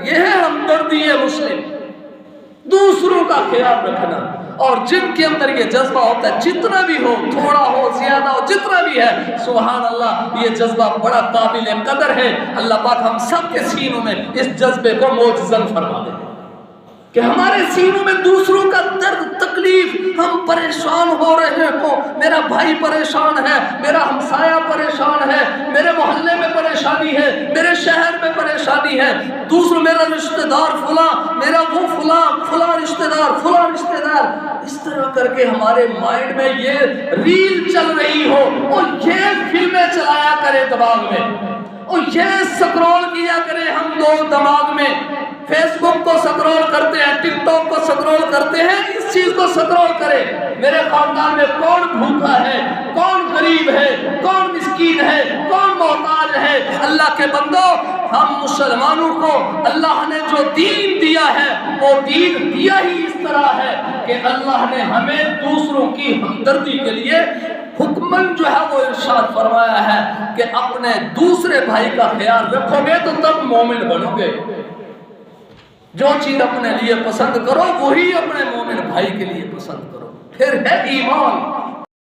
یہ ہے ہمدردی مسلم، دوسروں کا خیال رکھنا. اور جن کے اندر یہ جذبہ ہوتا ہے، جتنا بھی ہو، تھوڑا ہو زیادہ ہو، جتنا بھی ہے، سبحان اللہ، یہ جذبہ بڑا قابل قدر ہے. اللہ پاک ہم سب کے سینوں میں اس جذبے کو معجزن فرما دے کہ ہمارے سینوں میں دوسروں کا درد تکلیف، ہم پریشان ہو رہے ہوں، میرا بھائی پریشان ہے، میرا ہمسایہ پریشان ہے، میرے محلے میں پریشانی ہے، میرے شہر میں پریشانی ہے، دوسروں میرا رشتہ دار فلاں، میرا وہ فلاں، فلاں رشتہ دار، فلاں رشتہ دار، اس طرح کر کے ہمارے مائنڈ میں یہ ریل چل رہی ہو اور یہ فلمیں چلایا کرے دماغ میں، اور یہ سکرول کیا کرے ہم لوگ دماغ میں، فیس بک کو سکرول کرتے ہیں، ٹک ٹاک کو سکرول کرتے ہیں، اس چیز کو سکرول کرے. میرے خاندان میں کون بھوکا ہے، کون غریب ہے، کون مسکین ہے، کون محتاج ہے. اللہ کے بندو، ہم مسلمانوں کو اللہ نے جو دین دیا ہے وہ دین دیا ہی اس طرح ہے کہ اللہ نے ہمیں دوسروں کی ہمدردی کے لیے حکمن جو ہے وہ ارشاد فرمایا ہے کہ اپنے دوسرے بھائی کا خیال رکھو گے تو تب مومن بنو گے. جو چیز اپنے لیے پسند کرو وہی اپنے مومن بھائی کے لیے پسند کرو. پھر ہے ایمان.